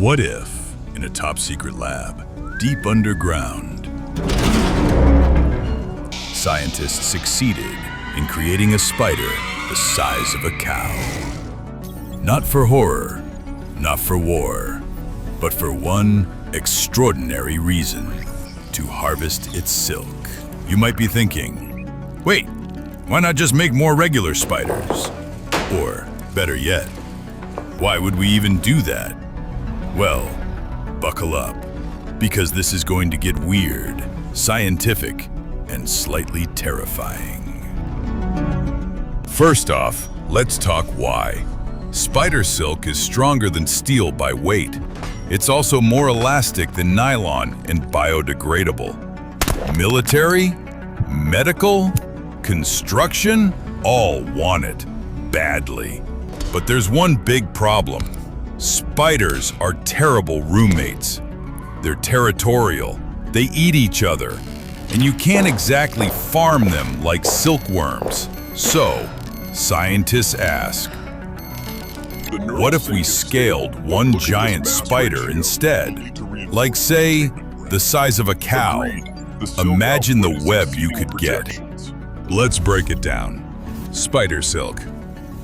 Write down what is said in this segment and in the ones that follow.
What if, in a top-secret lab, deep underground, scientists succeeded in creating a spider the size of a cow? Not for horror, not for war, but for one extraordinary reason: to harvest its silk. You might be thinking, wait, why not just make more regular spiders? Or, better yet, why would we even do that? Well, buckle up, because this is going to get weird, scientific, and slightly terrifying. First off, let's talk why. Spider silk is stronger than steel by weight. It's also more elastic than nylon and biodegradable. Military, medical, construction, all want it badly. But there's one big problem. Spiders are terrible roommates. They're territorial, they eat each other, and you can't exactly farm them like silkworms. So, scientists ask, what if we scaled one giant spider instead? Like, say, the size of a cow. Imagine the web you could get. Let's break it down. Spider silk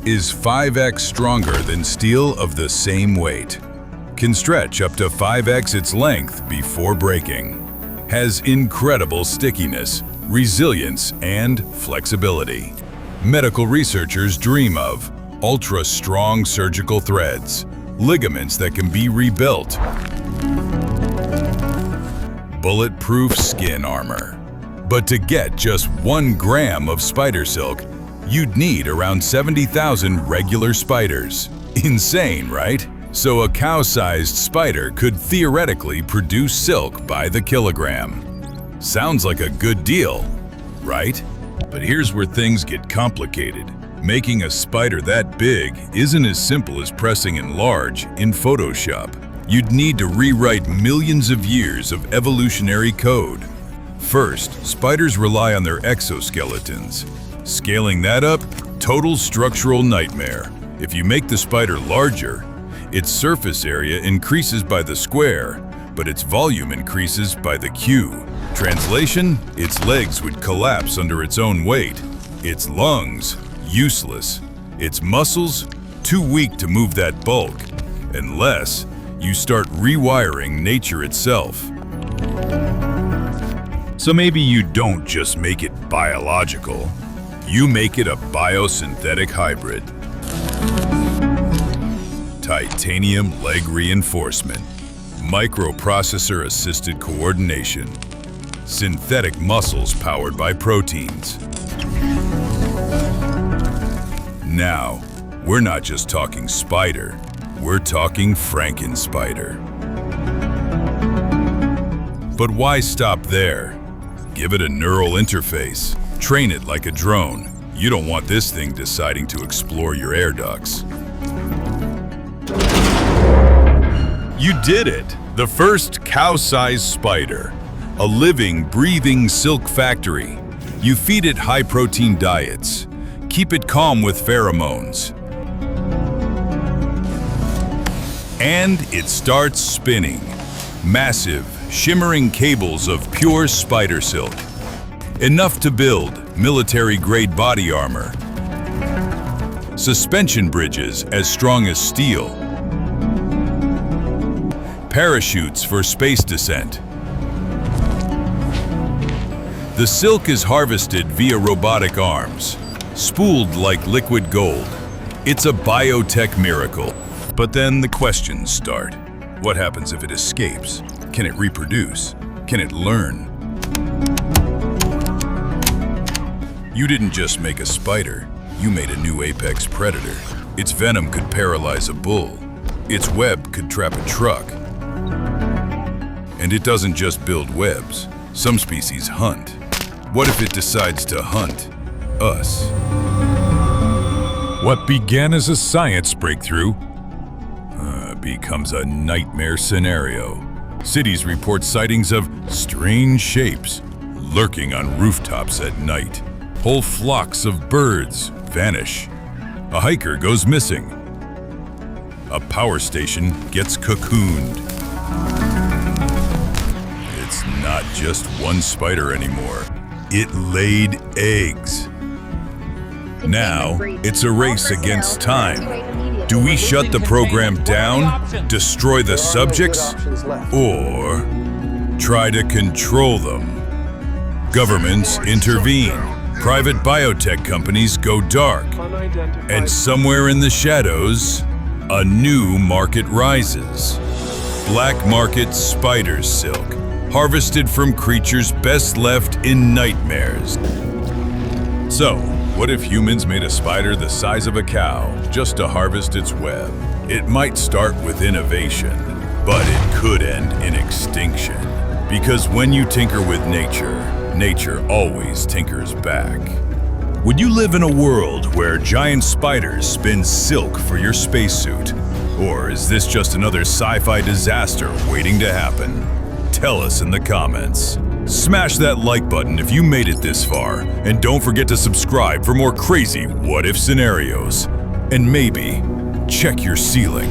is 5x stronger than steel of the same weight. Can stretch up to 5x its length before breaking. Has incredible stickiness, resilience, and flexibility. Medical researchers dream of ultra-strong surgical threads, ligaments that can be rebuilt, bulletproof skin armor. But to get just 1 gram of spider silk, you'd need around 70,000 regular spiders. Insane, right? So a cow-sized spider could theoretically produce silk by the kilogram. Sounds like a good deal, right? But here's where things get complicated. Making a spider that big isn't as simple as pressing enlarge in Photoshop. You'd need to rewrite millions of years of evolutionary code. First, spiders rely on their exoskeletons. Scaling that up, total structural nightmare. If you make the spider larger, its surface area increases by the square, but its volume increases by the cube. Translation, its legs would collapse under its own weight. Its lungs, useless. Its muscles, too weak to move that bulk, unless you start rewiring nature itself. So maybe you don't just make it biological, you make it a biosynthetic hybrid. Titanium leg reinforcement, microprocessor-assisted coordination, synthetic muscles powered by proteins. Now, we're not just talking spider, we're talking Frankenspider. But why stop there? Give it a neural interface. Train it like a drone. You don't want this thing deciding to explore your air ducts. You did it! The first cow-sized spider. A living, breathing silk factory. You feed it high-protein diets. Keep it calm with pheromones. And it starts spinning. Massive, shimmering cables of pure spider silk. Enough to build military-grade body armor. Suspension bridges as strong as steel. Parachutes for space descent. The silk is harvested via robotic arms, spooled like liquid gold. It's a biotech miracle. But then the questions start. What happens if it escapes? Can it reproduce? Can it learn? You didn't just make a spider, you made a new apex predator. Its venom could paralyze a bull. Its web could trap a truck. And it doesn't just build webs. Some species hunt. What if it decides to hunt us? What began as a science breakthrough becomes a nightmare scenario. Cities report sightings of strange shapes lurking on rooftops at night. Whole flocks of birds vanish. A hiker goes missing. a power station gets cocooned. It's not just one spider anymore. It laid eggs. Now, it's a race against time. Do we shut the program down, destroy the subjects, or try to control them? Governments intervene. Private biotech companies go dark. And somewhere in the shadows, a new market rises. Black market spider silk, harvested from creatures best left in nightmares. So, what if humans made a spider the size of a cow just to harvest its web? It might start with innovation, but it could end in extinction. Because when you tinker with nature, nature always tinkers back. Would you live in a world where giant spiders spin silk for your spacesuit? Or is this just another sci-fi disaster waiting to happen? Tell us in the comments. Smash that like button if you made it this far, and don't forget to subscribe for more crazy what-if scenarios. And maybe check your ceiling.